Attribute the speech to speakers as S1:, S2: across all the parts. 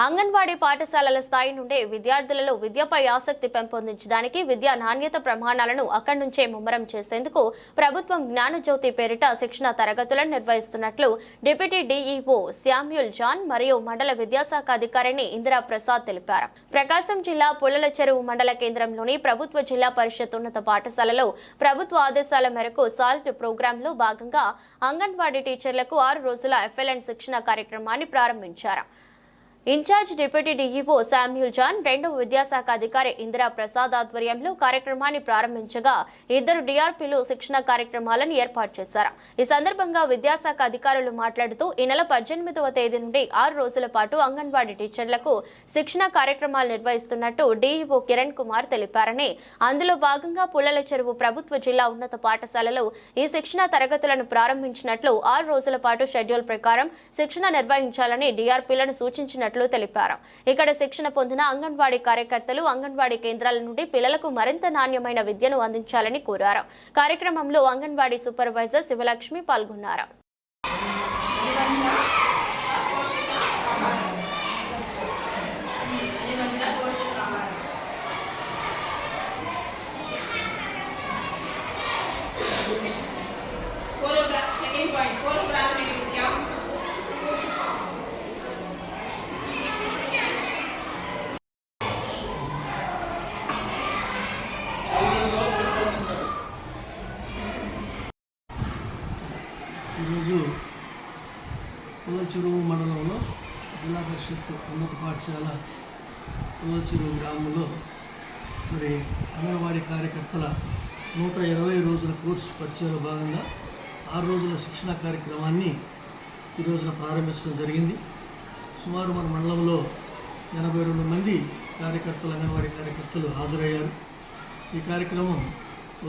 S1: అంగన్వాడీ పాఠశాలల స్థాయి నుండే విద్యార్థులలో విద్యపై ఆసక్తి పెంపొందించడానికి విద్యా నాణ్యత ప్రమాణాలను అక్కడి నుంచే ముమ్మరం చేసేందుకు ప్రభుత్వం జ్ఞానజ్యోతి పేరిట శిక్షణ తరగతులను నిర్వహిస్తున్నట్లు డిప్యూటీ డీఈఓ శామ్యూల్ జాన్ మరియు మండల విద్యాశాఖ అధికారిని ఇందిరా ప్రసాద్ తెలిపారు. ప్రకాశం జిల్లా పుల్లల చెరువు మండల కేంద్రంలోని ప్రభుత్వ జిల్లా పరిషత్ ఉన్నత పాఠశాలలో ప్రభుత్వ ఆదేశాల మేరకు సాల్ట్ ప్రోగ్రాంలో భాగంగా అంగన్వాడీ టీచర్లకు 6 రోజుల FLN శిక్షణ కార్యక్రమాన్ని ప్రారంభించారు. In charge deputy DEO Samuel John, రెండవ విద్యాశాఖ అధికారి ఇందిరా ప్రసాద్ ఆధ్వర్యంలో కార్యక్రమాన్ని ప్రారంభించగా 2 డిఆర్పీలు శిక్షణ కార్యక్రమాలను ఏర్పాటు చేశారు. ఈ సందర్భంగా విద్యాశాఖ అధికారులు మాట్లాడుతూ ఈ నెల 18వ తేదీ నుండి 6 రోజుల పాటు అంగన్వాడీ టీచర్లకు శిక్షణ కార్యక్రమాలు నిర్వహిస్తున్నట్టు డీఈఓ కిరణ్ కుమార్ తెలిపారని, అందులో భాగంగా పుల్లల చెరువు ప్రభుత్వ జిల్లా ఉన్నత పాఠశాలలో ఈ శిక్షణ తరగతులను ప్రారంభించినట్లు 6 రోజుల పాటు షెడ్యూల్ ప్రకారం శిక్షణ నిర్వహించాలని డిఆర్పీలను సూచించినట్లు తెలిపారు. ఇక్కడ శిక్షణ పొందిన అంగన్వాడీ కార్యకర్తలు అంగన్వాడీ కేంద్రాల నుండి పిల్లలకు మరింత నాణ్యమైన విద్యను అందించాలని కోరారు. కార్యక్రమంలో అంగన్వాడీ సూపర్వైజర్ శివలక్ష్మి పాల్గొన్నారు.
S2: ఈరోజు పుల్లల చెరువు మండలంలో జిల్లా పరిషత్ ఉన్నత పాఠశాల పుల్లల చెరువు గ్రామంలో మరి అంగన్వాడీ కార్యకర్తల 120 రోజుల కోర్సు పరిచయంలో భాగంగా 6 రోజుల శిక్షణ కార్యక్రమాన్ని ఈ రోజున ప్రారంభించడం జరిగింది. సుమారు మన మండలంలో 82 మంది కార్యకర్తలు అంగన్వాడీ కార్యకర్తలు హాజరయ్యారు. ఈ కార్యక్రమం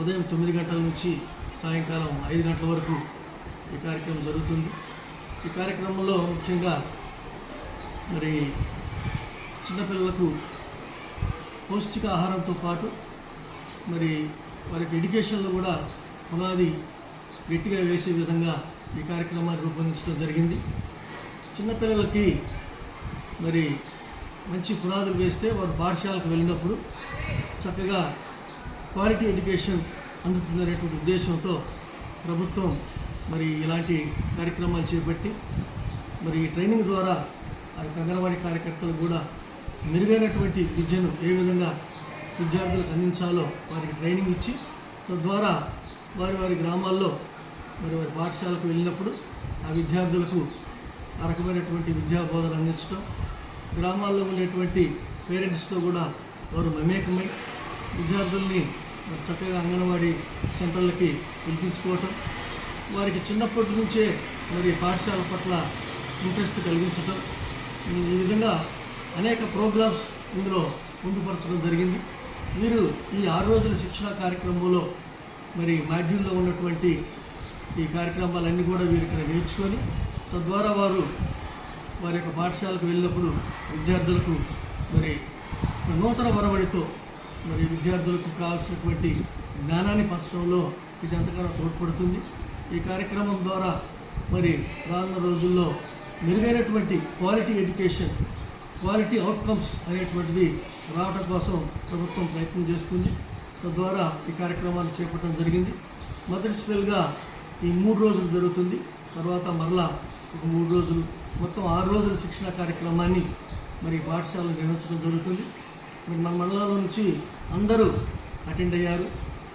S2: ఉదయం 9 గంటల నుంచి సాయంకాలం 5 గంటల వరకు ఈ కార్యక్రమం జరుగుతుంది. ఈ కార్యక్రమంలో ముఖ్యంగా మరి చిన్నపిల్లలకు పౌష్టిక ఆహారంతో పాటు మరి వారికి ఎడ్యుకేషన్లో కూడా పునాది గట్టిగా వేసే విధంగా ఈ కార్యక్రమాన్ని రూపొందించడం జరిగింది. చిన్నపిల్లలకి మరి మంచి పునాదులు వేస్తే వారు పాఠశాలకు వెళ్ళినప్పుడు చక్కగా క్వాలిటీ ఎడ్యుకేషన్ అందుతుందనేటువంటి ఉద్దేశంతో ప్రభుత్వం మరి ఇలాంటి కార్యక్రమాలు చేపట్టి మరి ట్రైనింగ్ ద్వారా ఆ యొక్క అంగన్వాడీ కార్యకర్తలు కూడా మెరుగైనటువంటి విద్యను ఏ విధంగా విద్యార్థులకు అందించాలో వారికి ట్రైనింగ్ ఇచ్చి తద్వారా వారి గ్రామాల్లో మరి వారి పాఠశాలకు వెళ్ళినప్పుడు ఆ విద్యార్థులకు ఆ రకమైనటువంటి విద్యా బోధన అందించడం, గ్రామాల్లో ఉండేటువంటి పేరెంట్స్తో కూడా వారు మమేకమై విద్యార్థుల్ని చక్కగా అంగన్వాడీ సెంటర్లకి పిలిపించుకోవటం, వారికి చిన్నప్పటి నుంచే మరి పాఠశాల పట్ల ఇంట్రెస్ట్ కలిగించటం, ఈ విధంగా అనేక ప్రోగ్రామ్స్ ఇందులో పొందుపరచడం జరిగింది. వీరు ఈ 6 రోజుల శిక్షణ కార్యక్రమంలో మరి మాడ్యూల్లో ఉన్నటువంటి ఈ కార్యక్రమాలన్నీ కూడా వీరు ఇక్కడ నేర్చుకొని తద్వారా వారి యొక్క పాఠశాలకు వెళ్ళినప్పుడు విద్యార్థులకు మరి నూతన వరవడితో మరి విద్యార్థులకు కావాల్సినటువంటి జ్ఞానాన్ని పంచడంలో ఇది ఎంతగానో తోడ్పడుతుంది. ఈ కార్యక్రమం ద్వారా మరి రానున్న రోజుల్లో మెరుగైనటువంటి క్వాలిటీ ఎడ్యుకేషన్, క్వాలిటీ అవుట్కమ్స్ అనేటువంటిది రావడం కోసం ప్రభుత్వం ప్రయత్నం చేస్తుంది. తద్వారా ఈ కార్యక్రమాన్ని చేపట్టడం జరిగింది. మొదటి స్పెల్గా ఈ 3 రోజులు జరుగుతుంది. తర్వాత మరలా ఒక 3 రోజులు, మొత్తం 6 రోజుల శిక్షణ కార్యక్రమాన్ని మరి పాఠశాలలో నిర్వహించడం జరుగుతుంది. మరి మన మండలంలో నుంచి అందరూ అటెండ్ అయ్యారు.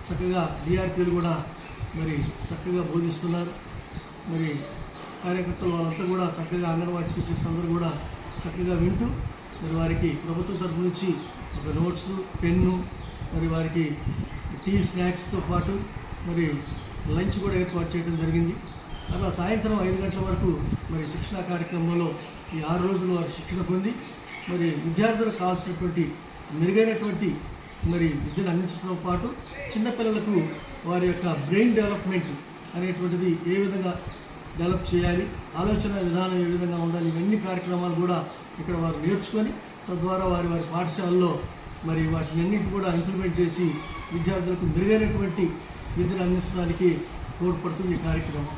S2: చక్కగా డిఆర్పీలు కూడా మరి చక్కగా బోధిస్తున్నారు. మరి కార్యకర్తలు వాళ్ళంతా కూడా చక్కగా అంగన్వాడీ టీచర్స్ అందరూ కూడా చక్కగా వింటూ మరి వారికి ప్రభుత్వం తరఫు నుంచి ఒక నోట్స్, పెన్ను, మరి వారికి టీ స్నాక్స్తో పాటు మరి లంచ్ కూడా ఏర్పాటు చేయడం జరిగింది. అలా సాయంత్రం 5 గంటల వరకు మరి శిక్షణ కార్యక్రమంలో ఈ 6 రోజులు వారు శిక్షణ పొంది మరి విద్యార్థులకు కావాల్సినటువంటి మెరుగైనటువంటి మరి విద్యను అందించడంతో పాటు చిన్నపిల్లలకు వారి యొక్క బ్రెయిన్ డెవలప్మెంట్ అనేటువంటిది ఏ విధంగా డెవలప్ చేయాలి, ఆలోచన విధానం ఏ విధంగా ఉండాలి, ఇవన్నీ కార్యక్రమాలు కూడా ఇక్కడ వారు నేర్చుకొని తద్వారా వారి పాఠశాలలో మరి వాటిని అన్నింటి కూడా ఇంప్లిమెంట్ చేసి విద్యార్థులకు మెరుగైనటువంటి విద్యను అందించడానికి తోడ్పడుతుంది ఈ కార్యక్రమం.